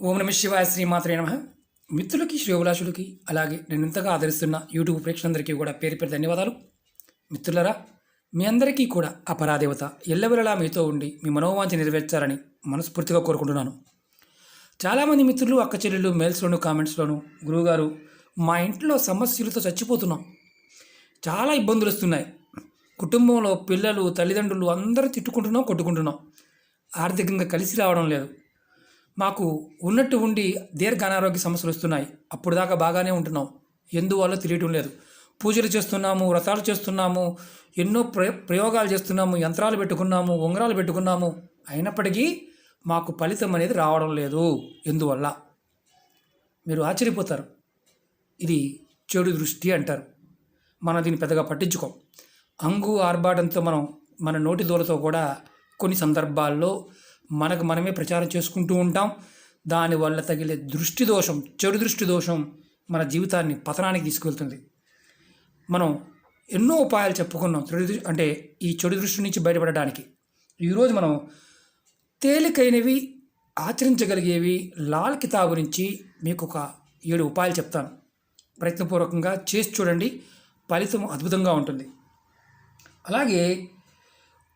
ఓం నమ శివాయ శ్రీమాత్రే నమ. మిత్రులకి, శ్రేయోభిలాషులకి, అలాగే నేను ఇంతగా ఆదరిస్తున్న యూట్యూబ్ ప్రేక్షకులందరికీ కూడా పేరు పేరు ధన్యవాదాలు. మిత్రులరా, మీ అందరికీ కూడా ఆ పరాదేవత ఎల్లవెల్లలా మీతో ఉండి మీ మనోవాంఛ నెరవేర్చాలని మనస్ఫూర్తిగా కోరుకుంటున్నాను. చాలామంది మిత్రులు, అక్క చెల్లెళ్ళు మెయిల్స్లోను, కామెంట్స్లోను, గురువుగారు మా ఇంట్లో సమస్యలతో చచ్చిపోతున్నాం, చాలా ఇబ్బందులు వస్తున్నాయి, కుటుంబంలో పిల్లలు, తల్లిదండ్రులు అందరూ తిట్టుకుంటున్నాం, కొట్టుకుంటున్నాం, ఆర్థికంగా కలిసి రావడం లేదు, మాకు ఉన్నట్టు ఉండి దీర్ఘ అనారోగ్య సమస్యలు వస్తున్నాయి, అప్పుడు దాకా బాగానే ఉంటున్నాం, ఎందువల్ల తెలియటం లేదు, పూజలు చేస్తున్నాము, వ్రతాలు చేస్తున్నాము, ఎన్నో ప్రయోగాలు చేస్తున్నాము, యంత్రాలు పెట్టుకున్నాము, ఉంగరాలు పెట్టుకున్నాము, అయినప్పటికీ మాకు ఫలితం అనేది రావడం లేదు, ఎందువల్ల? మీరు ఆశ్చర్యపోతారు. ఇది చెడు దృష్టి అంటారు. మనం దీన్ని పెద్దగా పట్టించుకోం. అంగు ఆర్భాటంతో మనం మన నోటి దూలతో కూడా కొన్ని సందర్భాల్లో మనకు మనమే ప్రచారం చేసుకుంటూ ఉంటాం. దానివల్ల తగిలే దృష్టి దోషం, చెడు దృష్టి దోషం మన జీవితాన్ని పతనానికి తీసుకెళ్తుంది. మనం ఎన్నో ఉపాయాలు చెప్పుకున్నాం అంటే ఈ చెడు దృష్టి నుంచి బయటపడడానికి. ఈరోజు మనం తేలికైనవి, ఆచరించగలిగేవి లాల్ కితాబు నుంచి మీకు ఒక 7 ఉపాయాలు చెప్తాను. ప్రయత్నపూర్వకంగా చేసి చూడండి, ఫలితం అద్భుతంగా ఉంటుంది. అలాగే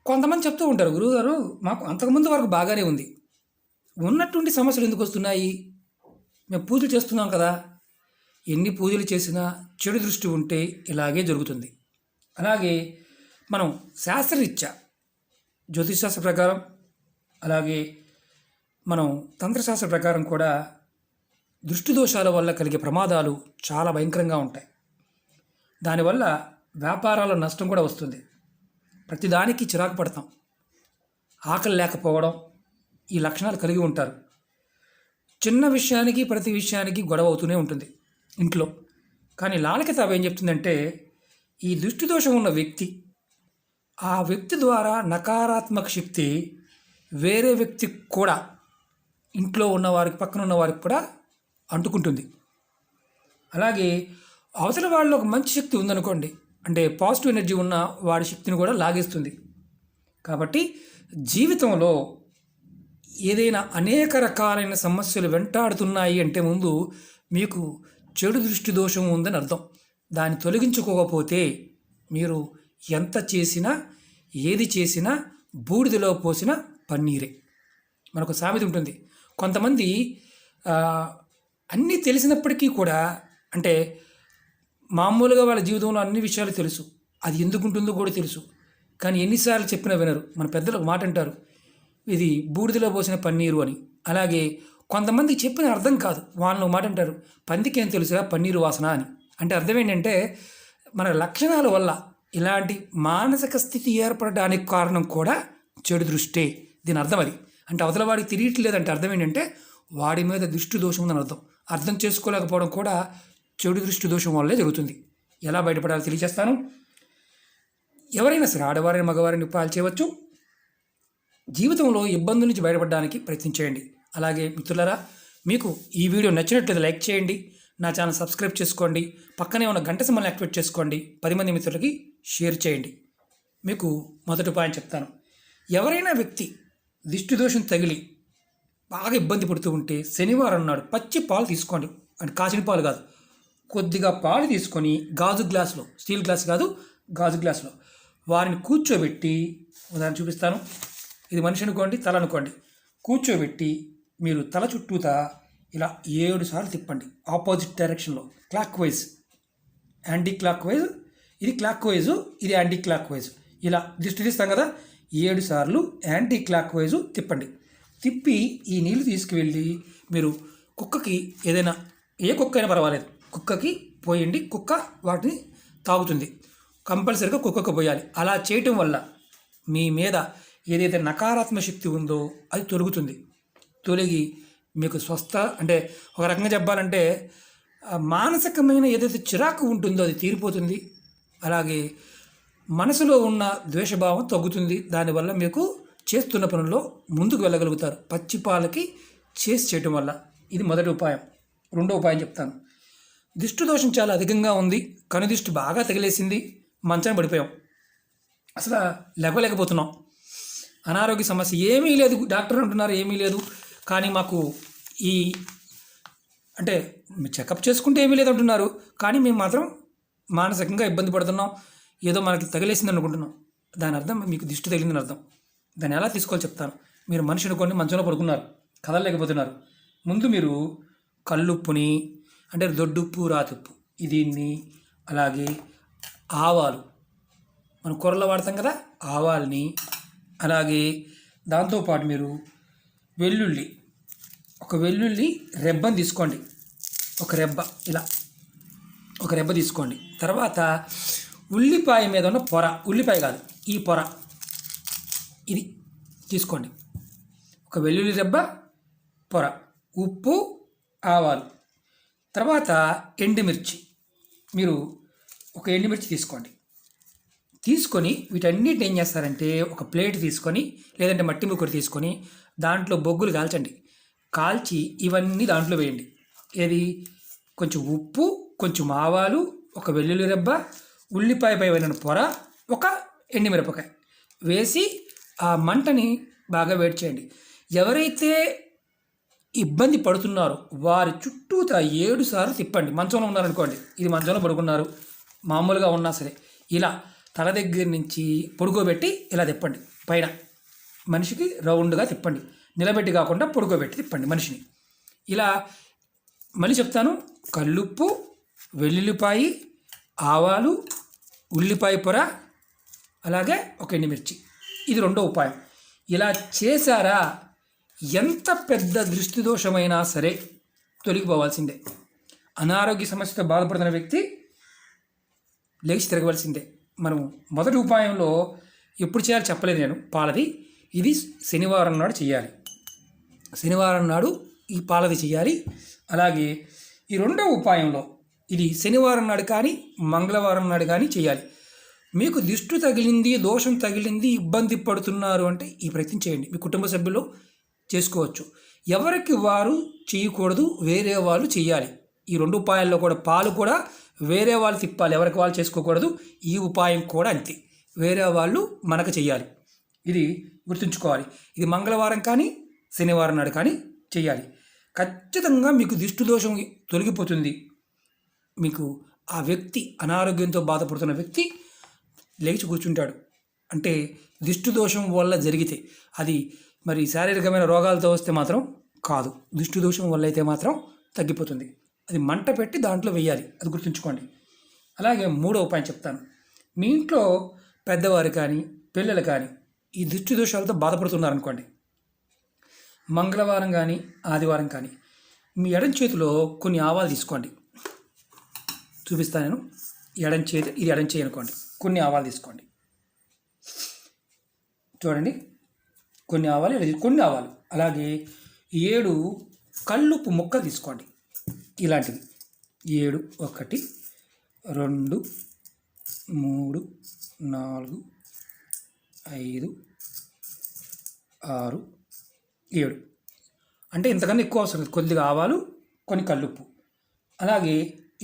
కొంతమంది చెప్తూ ఉంటారు, గురువుగారు మాకు అంతకుముందు వరకు బాగానే ఉంది, ఉన్నటువంటి సమస్యలు ఎందుకు వస్తున్నాయి? మేము పూజలు చేస్తున్నాం కదా. ఎన్ని పూజలు చేసినా చెడు దృష్టి ఉంటే ఇలాగే జరుగుతుంది. అలాగే మనం శాస్త్రరీత్యా, జ్యోతిషశాస్త్ర ప్రకారం, అలాగే మనం తంత్రశాస్త్ర ప్రకారం కూడా దృష్టి దోషాల వల్ల కలిగే ప్రమాదాలు చాలా భయంకరంగా ఉంటాయి. దానివల్ల వ్యాపారాల నష్టం కూడా వస్తుంది. ప్రతిదానికి చిరాకు పడతాం, ఆకలి లేకపోవడం, ఈ లక్షణాలు కలిగి ఉంటారు. చిన్న విషయానికి, ప్రతి విషయానికి గొడవ అవుతూనే ఉంటుంది ఇంట్లో. కానీ లాల్ కితాబ్ ఏం చెప్తుందంటే, ఈ దృష్టి దోషం ఉన్న వ్యక్తి, ఆ వ్యక్తి ద్వారా నకారాత్మక శక్తి వేరే వ్యక్తికి కూడా, ఇంట్లో ఉన్నవారికి, పక్కన ఉన్న వారికి కూడా అంటుకుంటుంది. అలాగే అవతల వాళ్ళలో ఒక మంచి శక్తి ఉందనుకోండి, అంటే పాజిటివ్ ఎనర్జీ ఉన్న వాడి శక్తిని కూడా లాగేస్తుంది. కాబట్టి జీవితంలో ఏదైనా అనేక రకాలైన సమస్యలు వెంటాడుతున్నాయి అంటే ముందు మీకు చెడు దృష్టి దోషం ఉందని అర్థం. దాన్ని తొలగించుకోకపోతే మీరు ఎంత చేసినా, ఏది చేసినా బూడిదలో పోసిన పన్నీరే. మనకు సామెత ఉంటుంది. కొంతమంది అన్నీ తెలిసినప్పటికీ కూడా, అంటే మామూలుగా వాళ్ళ జీవితంలో అన్ని విషయాలు తెలుసు, అది ఎందుకు ఉంటుందో కూడా తెలుసు, కానీ ఎన్నిసార్లు చెప్పినా వినరు. మన పెద్దలు ఒక మాట అంటారు, ఇది బూడిదలో పోసిన పన్నీరు అని. అలాగే కొంతమందికి చెప్పిన అర్థం కాదు, వాళ్ళని ఒక మాట అంటారు, పందికి ఏం తెలుసురా పన్నీరు వాసన అని. అంటే అర్థం ఏంటంటే, మన లక్షణాల వల్ల ఇలాంటి మానసిక స్థితి ఏర్పడడానికి కారణం కూడా చెడు దృష్టే. దీని అర్థం అది. అంటే అవతల వాడికి తెలియట్లేదంటే అర్థం ఏంటంటే వాడి మీద దృష్టి దోషం ఉందని అర్థం. అర్థం చేసుకోలేకపోవడం కూడా చెడు దృష్టి దోషం వల్లే జరుగుతుంది. ఎలా బయటపడాలో తెలియజేస్తాను. ఎవరైనా సరే, ఆడవారిని మగవారిని ఉపాయాలు చేయవచ్చు. జీవితంలో ఇబ్బందుల నుంచి బయటపడడానికి ప్రయత్నించేయండి. అలాగే మిత్రులారా, మీకు ఈ వీడియో నచ్చినట్లయితే లైక్ చేయండి, నా ఛానల్ సబ్స్క్రైబ్ చేసుకోండి, పక్కనే ఉన్న గంట సింబల్ని యాక్టివేట్ చేసుకోండి, 10 మంది మిత్రులకి షేర్ చేయండి. మీకు మొదటి ఉపాయం చెప్తాను. ఎవరైనా వ్యక్తి దిష్టి దోషం తగిలి బాగా ఇబ్బంది పడుతూ ఉంటే శనివారం నాడు పచ్చి పాలు తీసుకోండి. అంటే కాచిన పాలు కాదు, కొద్దిగా పాలు తీసుకొని గాజు గ్లాసులో, స్టీల్ గ్లాస్ కాదు, గాజు గ్లాసులో వారిని కూర్చోబెట్టి, ఉదాహరణ చూపిస్తాను. ఇది మనిషి అనుకోండి, తల అనుకోండి, కూర్చోబెట్టి మీరు తల చుట్టూతా ఇలా 7 సార్లు తిప్పండి. ఆపోజిట్ డైరెక్షన్లో, clock wise, anti clock wise, ఇది క్లాక్ వైజు, ఇది యాంటీ క్లాక్ వైజ్. ఇలా దిష్టి తీస్తాం కదా, 7 సార్లు యాంటీ క్లాక్ వైజు తిప్పండి. తిప్పి ఈ నీళ్ళు తీసుకువెళ్ళి మీరు కుక్కకి, ఏదైనా ఏ కుక్క అయినా పర్వాలేదు, కుక్కకి పోయండి. కుక్క వాటిని తాగుతుంది. కంపల్సరీగా కుక్కకు పోయాలి. అలా చేయటం వల్ల మీ మీద ఏదైతే నకారాత్మక శక్తి ఉందో అది తొలుగుతుంది. తొలగి మీకు స్వస్థ, అంటే ఒక రకంగా చెప్పాలంటే మానసికమైన ఏదైతే చిరాకు ఉంటుందో అది తీరిపోతుంది. అలాగే మనసులో ఉన్న ద్వేషభావం తగ్గుతుంది. దానివల్ల మీకు చేస్తున్న పనుల్లో ముందుకు వెళ్ళగలుగుతారు, పచ్చి పాలకి చేసి చేయటం వల్ల. ఇది మొదటి ఉపాయం. రెండో ఉపాయం చెప్తాను. దిష్టి దోషం చాలా అధికంగా ఉంది, కనుదిష్టి బాగా తగిలేసింది, మంచాన పడిపోయాం, అసలు లేకపోలేకపోతున్నాం, అనారోగ్య సమస్య ఏమీ లేదు, డాక్టర్ అంటున్నారు ఏమీ లేదు, కానీ మాకు ఈ అంటే చెకప్ చేసుకుంటే ఏమీ లేదంటున్నారు, కానీ మేము మాత్రం మానసికంగా ఇబ్బంది పడుతున్నాం, ఏదో మనకి తగిలేసింది అనుకుంటున్నాం. దాని అర్థం మీకు దిష్టి తగిలిందని అర్థం. దాన్ని ఎలా తీసుకోవాలో చెప్తాను. మీరు మనిషిని కొన్ని మంచంలో పడుకున్నారు, కదలలేకపోతున్నారు. ముందు మీరు కల్లుప్పుని, అంటే దొడ్డుప్పు రాతుప్పు దీన్ని, అలాగే ఆవాలు, మనం కూరలో వాడతాం కదా, ఆవాల్ని, అలాగే దాంతోపాటు మీరు వెల్లుల్లి, ఒక వెల్లుల్లి రెబ్బని తీసుకోండి, ఒక రెబ్బ, ఇలా ఒక రెబ్బ తీసుకోండి. తర్వాత ఉల్లిపాయ మీద ఉన్న పొర, ఉల్లిపాయ కాదు ఈ పొర, ఇది తీసుకోండి. ఒక వెల్లుల్లి రెబ్బ, పొర, ఉప్పు, ఆవాలు, తర్వాత ఎండుమిర్చి. మీరు ఒక ఎండుమిర్చి తీసుకోండి. తీసుకొని వీటన్నిటిని ఏం చేస్తారంటే ఒక ప్లేట్ తీసుకొని, లేదంటే మట్టి ముక్కడు తీసుకొని దాంట్లో బొగ్గులు కాల్చండి. కాల్చి ఇవన్నీ దాంట్లో వేయండి. ఏది, కొంచెం ఉప్పు, కొంచెం ఆవాలు, ఒక వెల్లుల్లి రెబ్బ, ఉల్లిపాయ పై పైన పొర, ఒక ఎండుమిరపకాయ వేసి ఆ మంటని బాగా వేడి చేయండి. ఎవరైతే ఇబ్బంది పడుతున్నారో వారి చుట్టూతా 7 సార్లు తిప్పండి. మంచంలో ఉన్నారనుకోండి, ఇది మంచంలో పడుకున్నారు, మామూలుగా ఉన్నా సరే ఇలా తల దగ్గర నుంచి పొడుకోబెట్టి ఇలా తిప్పండి. పైన మనిషికి రౌండ్గా తిప్పండి, నిలబెట్టి కాకుండా పొడుకోబెట్టి తిప్పండి మనిషిని. ఇలా మళ్ళీ చెప్తాను. కల్లుప్పు, వెల్లుల్లిపాయి, ఆవాలు, ఉల్లిపాయ పొర, అలాగే ఒక ఎండుమిర్చి. ఇది రెండో ఉపాయం. ఇలా చేశారా, ఎంత పెద్ద దృష్టి దోషమైనా సరే తొలగిపోవాల్సిందే. అనారోగ్య సమస్యతో బాధపడుతున్న వ్యక్తి లేచి తిరగవలసిందే. మనం మొదటి ఉపాయంలో ఎప్పుడు చేయాలి చెప్పలేదు నేను, పాలది. ఇది శనివారం నాడు చేయాలి. శనివారం నాడు ఈ పాలది చేయాలి. అలాగే ఈ రెండో ఉపాయంలో ఇది శనివారం నాడు కానీ మంగళవారం నాడు కానీ చేయాలి. మీకు దిష్టి తగిలింది, దోషం తగిలింది, ఇబ్బంది పడుతున్నారు అంటే ఈ ప్రయత్నం చేయండి. మీ కుటుంబ సభ్యులు చేసుకోవచ్చు. ఎవరికి వారు చేయకూడదు, వేరే వాళ్ళు చేయాలి. ఈ రెండు ఉపాయాల్లో కూడా పాలు కూడా వేరే వాళ్ళు తిప్పాలి, ఎవరికి వాళ్ళు చేసుకోకూడదు. ఈ ఉపాయం కూడా అంతే, వేరే వాళ్ళు మనకు చేయాలి. ఇది గుర్తుంచుకోవాలి. ఇది మంగళవారం కానీ శనివారం నాడు కానీ చేయాలి. ఖచ్చితంగా మీకు దిష్టి దోషం తొలగిపోతుంది. మీకు ఆ వ్యక్తి, అనారోగ్యంతో బాధపడుతున్న వ్యక్తి లేచి కూర్చుంటాడు. అంటే దిష్టి దోషం వల్ల జరిగితే, అది మరి శారీరకమైన రోగాలతో వస్తే మాత్రం కాదు, దిష్టి దోషం వల్ల అయితే మాత్రం తగ్గిపోతుంది. అది మంట పెట్టి దాంట్లో వేయాలి, అది గుర్తుంచుకోండి. అలాగే మూడో ఉపాయం చెప్తాను. మీ ఇంట్లో పెద్దవారు కానీ పిల్లలు కానీ ఈ దిష్టి దోషాలతో బాధపడుతున్నారనుకోండి, మంగళవారం కానీ ఆదివారం కానీ మీ ఎడం చేతిలో కొన్ని ఆవాలు తీసుకోండి. చూపిస్తాను నేను. ఎడం చేతి, ఇది ఎడం చేయి అనుకోండి. కొన్ని ఆవాలు తీసుకోండి. చూడండి, కొన్ని ఆవాలు, కొన్ని ఆవాలు. అలాగే 7 కల్లుప్పు ముక్కలు తీసుకోండి. ఇలాంటివి 7, 1, 2, 3, 4, 5, 6, 7. అంటే ఇంతకన్నా ఎక్కువ అవసరం లేదు. కొద్దిగా ఆవాలు, కొన్ని కల్లుప్పు, అలాగే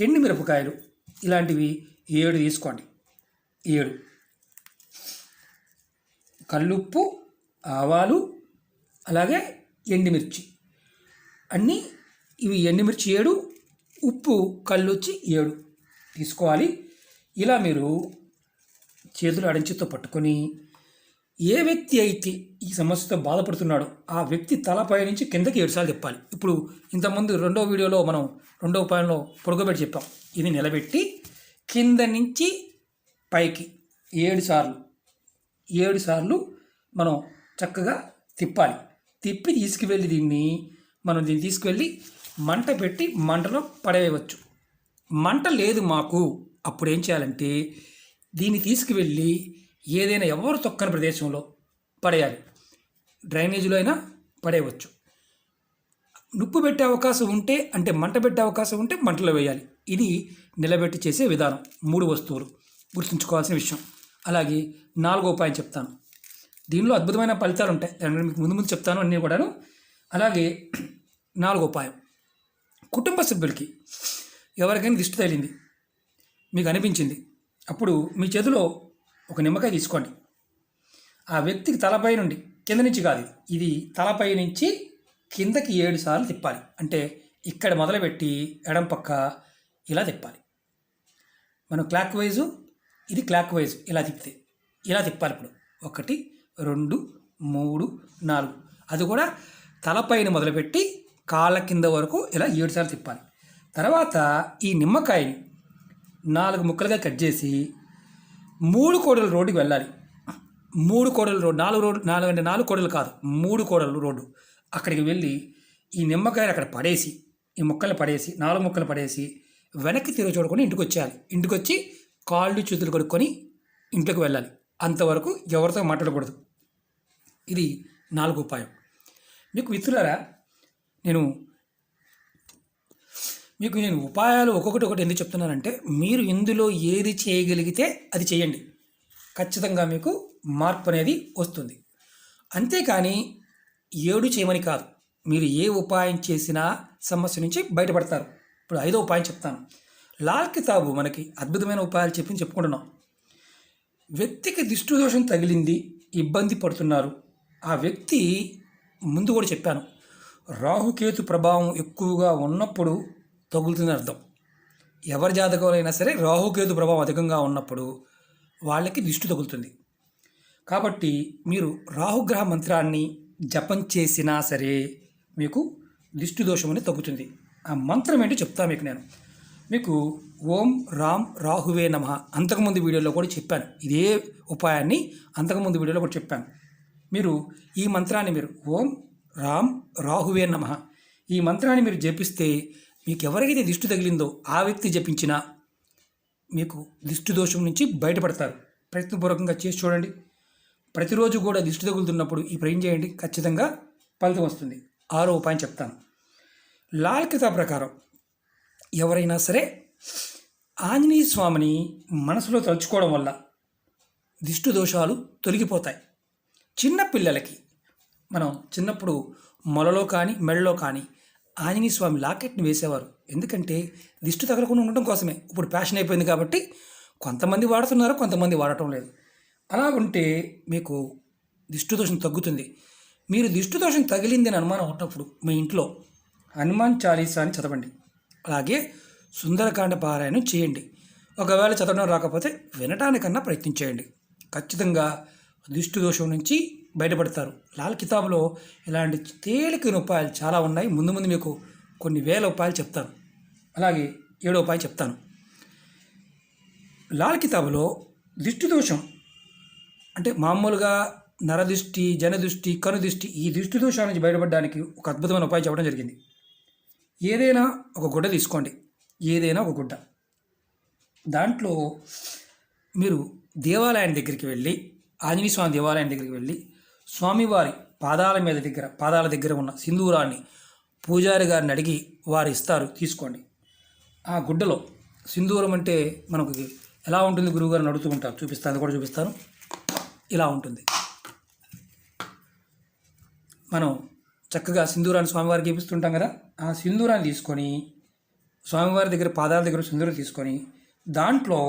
ఎండు మిరపకాయలు ఇలాంటివి 7 తీసుకోండి. 7 కల్లుప్పు, ఆవాలు, అలాగే ఎండుమిర్చి అన్నీ. ఇవి ఎండుమిర్చి 7, ఉప్పు కళ్ళు వచ్చి 7 తీసుకోవాలి. ఇలా మీరు చేతులు అడంచితో పట్టుకొని ఏ వ్యక్తి అయితే ఈ సమస్యతో బాధపడుతున్నాడో ఆ వ్యక్తి తలపై నుంచి కిందకి 7 సార్లు తిప్పాలి. ఇప్పుడు ఇంతకుముందు రెండో వీడియోలో మనం రెండో ఉపాయంలో పొడుగబెట్టి చెప్పాం. ఇది నిలబెట్టి కింద నుంచి పైకి 7 సార్లు, 7 సార్లు మనం చక్కగా తిప్పాలి. తిప్పి తీసుకువెళ్ళి దీన్ని తీసుకువెళ్ళి మంట పెట్టి మంటలో పడవేయవచ్చు. మంట లేదు మాకు, అప్పుడు ఏం చేయాలంటే దీన్ని తీసుకువెళ్ళి ఏదైనా ఎవరు తొక్కని ప్రదేశంలో పడేయాలి. డ్రైనేజీలో అయినా పడేయవచ్చు. నిప్పు పెట్టే అవకాశం ఉంటే, అంటే మంట పెట్టే అవకాశం ఉంటే మంటలో వేయాలి. ఇది నిలబెట్టి చేసే విధానం. 3 వస్తువులు గుర్తుంచుకోవాల్సిన విషయం. అలాగే 4వ ఉపాయం చెప్తాను. దీనిలో అద్భుతమైన ఫలితాలు ఉంటాయి, మీకు ముందు చెప్తాను అన్నీ కూడాను. అలాగే 4వ ఉపాయం, కుటుంబ సభ్యులకి ఎవరికైనా దిష్టి తగిలింది మీకు అనిపించింది, అప్పుడు మీ చేతిలో ఒక నిమ్మకాయ తీసుకోండి. ఆ వ్యక్తికి తలపై నుండి, కింద నుంచి కాదు, ఇది తలపై నుంచి కిందకి 7 సార్లు తిప్పాలి. అంటే ఇక్కడ మొదలుపెట్టి ఎడం పక్క ఇలా తిప్పాలి. మనం క్లాక్ వైజు, ఇది క్లాక్ వైజ్ ఇలా తిప్పితే ఇలా తిప్పాలి. ఇప్పుడు 1 2 3 4 అది కూడా తలపైన మొదలుపెట్టి కాళ్ళ కింద వరకు ఇలా 7 సార్లు తిప్పాలి. తర్వాత ఈ నిమ్మకాయని 4 ముక్కలుగా కట్ చేసి 3 కోడల రోడ్డుకి వెళ్ళాలి. 3 కోడల రోడ్డు, 4 రోడ్డు, 4 అంటే 4 కోడలు కాదు, 3 కోడలు రోడ్డు. అక్కడికి వెళ్ళి ఈ నిమ్మకాయలు అక్కడ పడేసి, ఈ ముక్కలు పడేసి, 4 ముక్కలు పడేసి వెనక్కి తిరిగి చూడకుండా ఇంటికి వచ్చేయాలి. ఇంటికి వచ్చి కాళ్ళు చేతులు కడుక్కొని ఇంట్లోకి వెళ్ళాలి. అంతవరకు ఎవరితో మాట్లాడకూడదు. ఇది 4 ఉపాయం. మీకు మిత్రులారా, నేను ఉపాయాలు ఒక్కొక్కటి ఎందుకు చెప్తున్నానంటే, మీరు ఇందులో ఏది చేయగలిగితే అది చేయండి. ఖచ్చితంగా మీకు మార్పు అనేది వస్తుంది. అంతేకాని 7 చేయమని కాదు. మీరు ఏ ఉపాయం చేసినా సమస్య నుంచి బయటపడతారు. ఇప్పుడు 5వ ఉపాయం చెప్తాను. లాల్ కితాబు మనకి అద్భుతమైన ఉపాయాలు చెప్పుకుంటున్నాం. వ్యక్తికి దిష్టి దోషం తగిలింది, ఇబ్బంది పడుతున్నారు. ఆ వ్యక్తి ముందు కూడా చెప్పాను, రాహుకేతు ప్రభావం ఎక్కువగా ఉన్నప్పుడు తగులుతుంది అర్థం. ఎవరి జాతకంలో అయినా సరే రాహుకేతు ప్రభావం అధికంగా ఉన్నప్పుడు వాళ్ళకి దిష్టి తగులుతుంది. కాబట్టి మీరు రాహుగ్రహ మంత్రాన్ని జపం చేసినా సరే మీకు దిష్టి దోషం అనేది తగ్గుతుంది. ఆ మంత్రం ఏంటో చెప్తాను మీకు ఓం రామ్ రాహువే నమః అంతకుముందు వీడియోలో కూడా చెప్పాను. ఇదే ఉపాయాన్ని అంతకుముందు వీడియోలో కూడా చెప్పాను. మీరు ఈ మంత్రాన్ని ఓం రామ్ రాహువే నమః ఈ మంత్రాన్ని మీరు జపిస్తే, మీకు ఎవరికైతే దిష్టి తగిలిందో ఆ వ్యక్తి జపించినా మీకు దిష్టి దోషం నుంచి బయటపడతారు. ప్రయత్నపూర్వకంగా చేసి చూడండి. ప్రతిరోజు కూడా దిష్టి తగులుతున్నప్పుడు ఈ ప్రయం చేయండి, ఖచ్చితంగా ఫలితం వస్తుంది. 6వ ఉపాయం చెప్తాను. లాల్ కితాబ్ ప్రకారం ఎవరైనా సరే ఆంజనేయ స్వామిని మనసులో తలుచుకోవడం వల్ల దిష్టి దోషాలు తొలగిపోతాయి. చిన్నపిల్లలకి మనం చిన్నప్పుడు మొలలో కానీ మెడలో కానీ ఆంజనేయ స్వామి లాకెట్ని వేసేవారు. ఎందుకంటే దిష్టి తగలకుండా ఉండటం కోసమే. ఇప్పుడు ఫ్యాషన్ అయిపోయింది కాబట్టి కొంతమంది వాడుతున్నారు, కొంతమంది వాడటం లేదు. అలా ఉంటే మీకు దిష్టి దోషం తగ్గుతుంది. మీరు దిష్టి దోషం తగిలింది అని అనుమానం ఉన్నప్పుడు మీ ఇంట్లో హనుమాన్ చాలీసా అని చదవండి. అలాగే సుందరకాండ పారాయణం చేయండి. ఒకవేళ చదవడం రాకపోతే వినటానికన్నా ప్రయత్నించేయండి. ఖచ్చితంగా దిష్టి దోషం నుంచి బయటపడతారు. లాల్ కితాబ్లో ఇలాంటి తేలికైన ఉపాయాలు చాలా ఉన్నాయి. ముందు మీకు కొన్ని వేల ఉపాయాలు చెప్తాను. అలాగే 7వ ఉపాయం చెప్తాను. లాల్ కితాబ్లో దిష్టి దోషం అంటే మామూలుగా నరదృష్టి, జనదృష్టి, కనుదృష్టి, ఈ దిష్టి దోషాల నుంచి బయటపడడానికి ఒక అద్భుతమైన ఉపాయం చెప్పడం జరిగింది. ఏదైనా ఒక గుడ్డ తీసుకోండి, ఏదైనా ఒక గుడ్డ. దాంట్లో మీరు దేవాలయం దగ్గరికి వెళ్ళి, ఆంజనేయ స్వామి దేవాలయం దగ్గరికి వెళ్ళి స్వామివారి పాదాల దగ్గర ఉన్న సింధూరాన్ని పూజారి గారిని అడిగి వారు ఇస్తారు, తీసుకోండి. ఆ గుడ్డలో సింధూరం అంటే మనకు ఎలా ఉంటుంది గురువుగారిని అడుగుతూ ఉంటారు, చూపిస్తాను, అది కూడా చూపిస్తాను. ఇలా ఉంటుంది. మనం చక్కగా సింధూరాన్ని స్వామివారికి గీపిస్తుంటాం కదా, ఆ సింధూరాన్ని తీసుకొని స్వామివారి దగ్గర పాదాల దగ్గర సింధూరం తీసుకొని దాంట్లో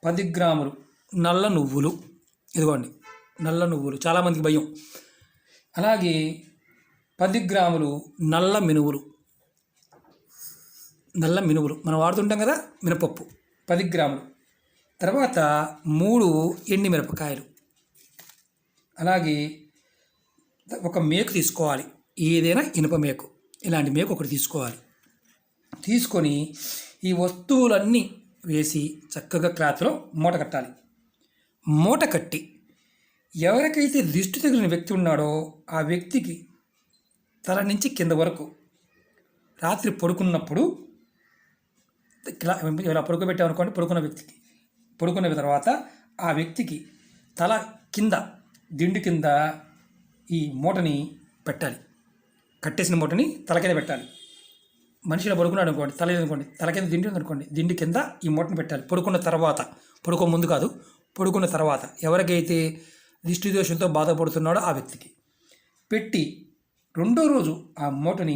10 గ్రాములు నల్ల నువ్వులు, ఇదిగోండి నల్ల నువ్వులు, చాలామందికి భయం. అలాగే 10 గ్రాములు నల్ల మినువులు మనం వాడుతుంటాం కదా, మినపప్పు 10 గ్రాములు. తర్వాత 3 ఎండి మిరపకాయలు. అలాగే ఒక మేకు తీసుకోవాలి, ఏదైనా ఇనుప మేకు, ఇలాంటి మేకు ఒకటి తీసుకోవాలి. తీసుకొని ఈ వస్తువులన్నీ వేసి చక్కగా క్లాత్లో మూట కట్టాలి. మూట కట్టి ఎవరికైతే దిష్టి తగిలిన వ్యక్తి ఉన్నాడో ఆ వ్యక్తికి తల నుంచి కింద వరకు రాత్రి పడుకున్నప్పుడు ఇలా పడుకోబెట్టామనుకోండి, పడుకున్న తర్వాత ఆ వ్యక్తికి తల కింద, దిండు కింద ఈ మూటని పెట్టాలి. కట్టేసిన మూటని తల కింద పెట్టాలి. మనిషిలో పడుకున్నాడు అనుకోండి, తల కింద దిండు ఉందనుకోండి, దిండు కింద ఈ మూటని పెట్టాలి. పడుకో ముందు కాదు, పడుకున్న తర్వాత ఎవరికైతే దిష్టి దోషంతో బాధపడుతున్నాడో ఆ వ్యక్తికి పెట్టి 2వ రోజు ఆ మూటని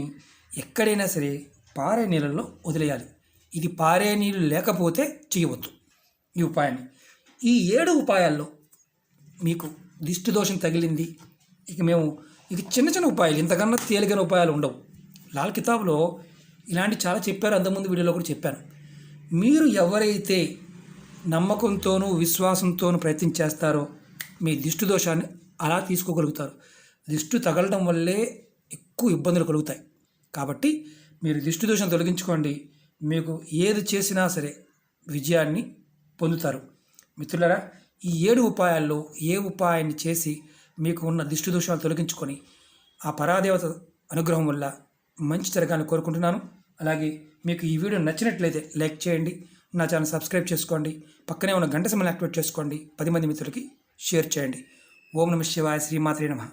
ఎక్కడైనా సరే పారే నీళ్ళల్లో వదిలేయాలి. ఇది పారే నీళ్ళు లేకపోతే చేయవద్దు ఈ ఉపాయాన్ని. ఈ 7 ఉపాయాల్లో మీకు దిష్టి దోషం తగిలింది, ఇక మేము ఇక చిన్న చిన్న ఉపాయాలు, ఇంతకన్నా తేలికైన ఉపాయాలు ఉండవు. లాల్ కితాబ్లో ఇలాంటి చాలా చెప్పారు, అంతకుముందు వీడియోలో కూడా చెప్పాను. మీరు ఎవరైతే నమ్మకంతోనూ విశ్వాసంతోనూ ప్రయత్నం చేస్తారో మీ దిష్టి దోషాన్ని అలా తీసుకోగలుగుతారు. దిష్టి తగలడం వల్లే ఎక్కువ ఇబ్బందులు కలుగుతాయి. కాబట్టి మీరు దిష్టి దోషం తొలగించుకోండి, మీకు ఏది చేసినా సరే విజయాన్ని పొందుతారు. మిత్రులారా, ఈ 7 ఉపాయాల్లో ఏ ఉపాయాన్ని చేసి మీకు ఉన్న దిష్టి దోషాలు తొలగించుకొని ఆ పరాదేవత అనుగ్రహం వల్ల మంచి జరగాలని కోరుకుంటున్నాను. అలాగే మీకు ఈ వీడియో నచ్చినట్లయితే లైక్ చేయండి, నా ఛానల్ సబ్స్క్రైబ్ చేసుకోండి, పక్కనే ఉన్న గంట సింబల్ యాక్టివేట్ చేసుకోండి, 10 మంది మిత్రులకి షేర్ చేయండి. ఓం నమః శివాయ, శ్రీమాత్రే నమః.